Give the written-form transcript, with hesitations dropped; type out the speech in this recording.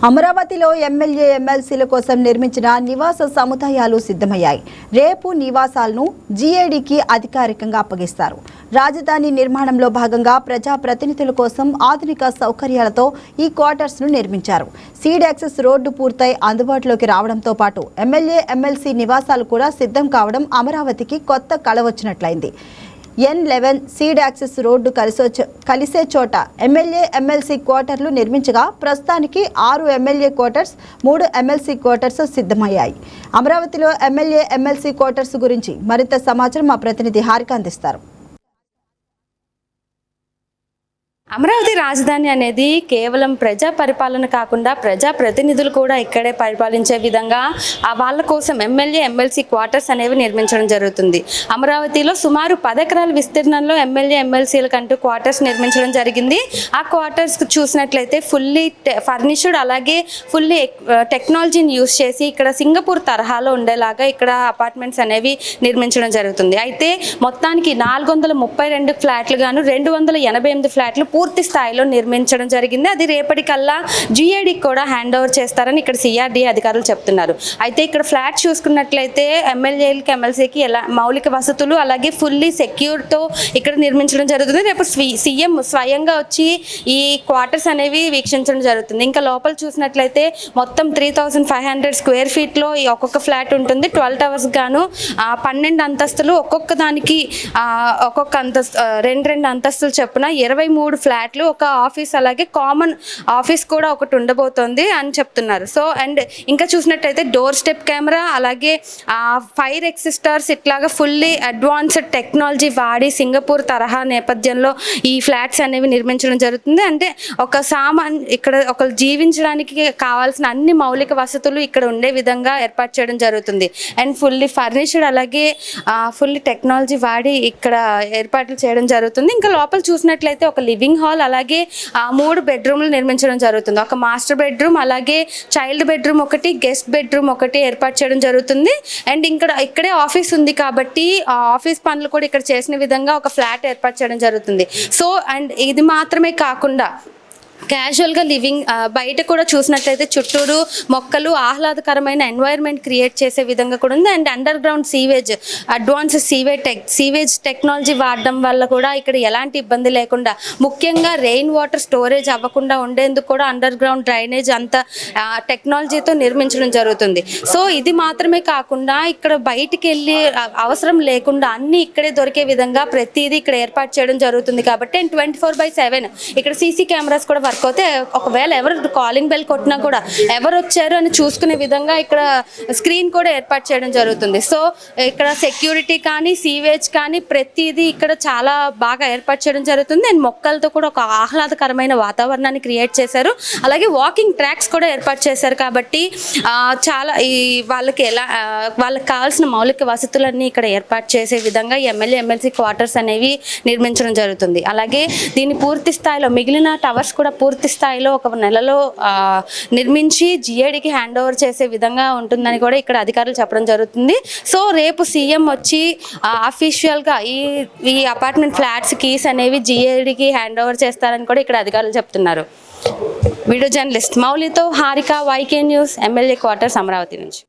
అమరావతిలో ఎమ్మెల్యే ఎమ్మెల్సీల కోసం నిర్మించిన నివాస సముదాయాలు సిద్ధమయ్యాయి. రేపు నివాసాలను జీఏడీకి అధికారికంగా అప్పగిస్తారు. రాజధాని నిర్మాణంలో భాగంగా ప్రజా ప్రతినిధుల కోసం ఆధునిక సౌకర్యాలతో ఈ క్వార్టర్స్ ను నిర్మించారు. సీడ్ యాక్సెస్ రోడ్డు పూర్తయి అందుబాటులోకి రావడంతో పాటు ఎమ్మెల్యే ఎమ్మెల్సీ నివాసాలు కూడా సిద్ధం కావడం అమరావతికి కొత్త కళ వచ్చినట్లయింది. N11 సీడ్ యాక్సెస్ రోడ్డు కలిసే చోట ఎమ్మెల్యే ఎమ్మెల్సీ క్వార్టర్లు నిర్మించగా ప్రస్తుతానికి 6 ఎమ్మెల్యే క్వార్టర్స్ 3 ఎమ్మెల్సీ క్వార్టర్స్ సిద్ధమయ్యాయి. అమరావతిలో ఎమ్మెల్యే ఎమ్మెల్సీ క్వార్టర్స్ గురించి మరింత సమాచారం మా ప్రతినిధి హారిక అందిస్తారు. అమరావతి రాజధాని అనేది కేవలం ప్రజా పరిపాలన కాకుండా ప్రజా ప్రతినిధులు కూడా ఇక్కడే పరిపాలించే విధంగా వాళ్ళ కోసం ఎమ్మెల్యే ఎమ్మెల్సీ క్వార్టర్స్ అనేవి నిర్మించడం జరుగుతుంది. అమరావతిలో సుమారు 10 ఎకరాల విస్తీర్ణంలో ఎమ్మెల్యే ఎమ్మెల్సీలకంటూ క్వార్టర్స్ నిర్మించడం జరిగింది. ఆ క్వార్టర్స్ చూసినట్లయితే ఫుల్లీ ఫర్నిష్డ్, అలాగే ఫుల్లీ టెక్నాలజీని యూజ్ చేసి ఇక్కడ సింగపూర్ తరహాలో ఉండేలాగా ఇక్కడ అపార్ట్మెంట్స్ అనేవి నిర్మించడం జరుగుతుంది. అయితే మొత్తానికి 432 ఫ్లాట్లు గాను 288 ఫ్లాట్లు పూర్తి స్థాయిలో నిర్మించడం జరిగింది. అది రేపటికల్లా జీఏడీకి కూడా హ్యాండ్ ఓవర్ చేస్తారని ఇక్కడ సిఆర్డీ అధికారులు చెప్తున్నారు. అయితే ఇక్కడ ఫ్లాట్ చూసుకున్నట్లయితే ఎమ్మెల్యేలకి ఎమ్మెల్సీకి ఎలా మౌలిక వసతులు అలాగే ఫుల్లీ సెక్యూర్తో ఇక్కడ నిర్మించడం జరుగుతుంది. రేపు సీఎం స్వయంగా వచ్చి ఈ క్వార్టర్స్ అనేవి వీక్షించడం జరుగుతుంది. ఇంకా లోపల చూసినట్లయితే మొత్తం 3500 స్క్వేర్ ఫీట్లో ఈ ఒక్కొక్క ఫ్లాట్ ఉంటుంది. 12 టవర్స్ గాను 12 అంతస్తులు, ఒక్కొక్క దానికి ఒక్కొక్క అంతస్తు 2 అంతస్తులు చొప్పున 23 ఫ్లాట్లు, ఒక ఆఫీస్, అలాగే కామన్ ఆఫీస్ కూడా ఒకటి ఉండబోతోంది అని చెప్తున్నారు. సో అండ్ ఇంకా చూసినట్టయితే డోర్ స్టెప్ కెమెరా, అలాగే ఫైర్ ఎక్సిస్టర్స్, ఇట్లాగా ఫుల్లీ అడ్వాన్స్డ్ టెక్నాలజీ వాడి సింగపూర్ తరహా నేపథ్యంలో ఈ ఫ్లాట్స్ అనేవి నిర్మించడం జరుగుతుంది. అంటే ఇక్కడ ఒకరు జీవించడానికి కావాల్సిన అన్ని మౌలిక వసతులు ఇక్కడ ఉండే విధంగా ఏర్పాటు చేయడం జరుగుతుంది. అండ్ ఫుల్లీ ఫర్నిష్డ్, అలాగే ఫుల్లీ టెక్నాలజీ వాడి ఇక్కడ ఏర్పాట్లు చేయడం జరుగుతుంది. ఇంకా లోపల చూసినట్లయితే ఒక లివింగ్ హాల్, అలాగే 3 బెడ్రూమ్లు నిర్మించడం జరుగుతుంది. ఒక మాస్టర్ బెడ్రూమ్, అలాగే చైల్డ్ బెడ్రూమ్ ఒకటి, గెస్ట్ బెడ్రూమ్ ఒకటి ఏర్పాటు చేయడం జరుగుతుంది. అండ్ ఇక్కడే ఆఫీస్ ఉంది కాబట్టి ఆ ఆఫీస్ పనులు కూడా ఇక్కడ చేసిన విధంగా ఒక ఫ్లాట్ ఏర్పాటు చేయడం జరుగుతుంది. సో అండ్ ఇది మాత్రమే కాకుండా క్యాజువల్గా లివింగ్ బయట కూడా చూసినట్లయితే చుట్టూరు మొక్కలు, ఆహ్లాదకరమైన ఎన్వైర్న్మెంట్ క్రియేట్ చేసే విధంగా కూడా ఉంది. And under ground sewage, advance sewage technology వాడడం వల్ల కూడా ఇక్కడ ఎలాంటి ఇబ్బంది లేకుండా, ముఖ్యంగా రెయిన్ వాటర్ స్టోరేజ్ అవ్వకుండా ఉండేందుకు కూడా అండర్ గ్రౌండ్ డ్రైనేజ్ అంత టెక్నాలజీతో నిర్మించడం జరుగుతుంది. సో ఇది మాత్రమే కాకుండా ఇక్కడ బయటికి వెళ్ళి అవసరం లేకుండా అన్నీ ఇక్కడే దొరికే విధంగా ప్రతిదీ ఇక్కడ ఏర్పాటు చేయడం జరుగుతుంది. కాబట్టి 24/7 ఇక్కడ సీసీ కెమెరాస్ కూడా వర్క్ అవుతే ఒకవేళ ఎవరు కాలింగ్ బెల్ కొట్టినా కూడా ఎవరు వచ్చారు అని చూసుకునే విధంగా ఇక్కడ స్క్రీన్ కూడా ఏర్పాటు చేయడం జరుగుతుంది. సో ఇక్కడ సెక్యూరిటీ కానీ సీవేజ్ కానీ ప్రతిదీ ఇక్కడ చాలా బాగా ఏర్పాటు చేయడం జరుగుతుంది. అండ్ మొక్కలతో కూడా ఒక ఆహ్లాదకరమైన వాతావరణాన్ని క్రియేట్ చేశారు. అలాగే వాకింగ్ ట్రాక్స్ కూడా ఏర్పాటు చేశారు. కాబట్టి చాలా వాళ్ళకి కావాల్సిన మౌలిక వసతులన్నీ ఇక్కడ ఏర్పాటు చేసే విధంగా ఎమ్మెల్యే ఎమ్మెల్సీ క్వార్టర్స్ అనేవి నిర్మించడం జరుగుతుంది. అలాగే దీని పూర్తి స్థాయిలో మిగిలిన టవర్స్ కూడా పూర్తి స్థాయిలో ఒక నెలలో నిర్మించి జీఏడీకి హ్యాండ్ ఓవర్ చేసే విధంగా ఉంటుందని కూడా ఇక్కడ అధికారులు చెప్పడం జరుగుతుంది. సో రేపు సీఎం వచ్చి అఫీషియల్గా ఈ అపార్ట్మెంట్ ఫ్లాట్స్ కీస్ అనేవి జీఏడీకి హ్యాండ్ ఓవర్ చేస్తారని కూడా ఇక్కడ అధికారులు చెప్తున్నారు. వీడియో జర్నలిస్ట్ మౌలితో Harika, YK news, MLA quarters, Amaravati నుంచి.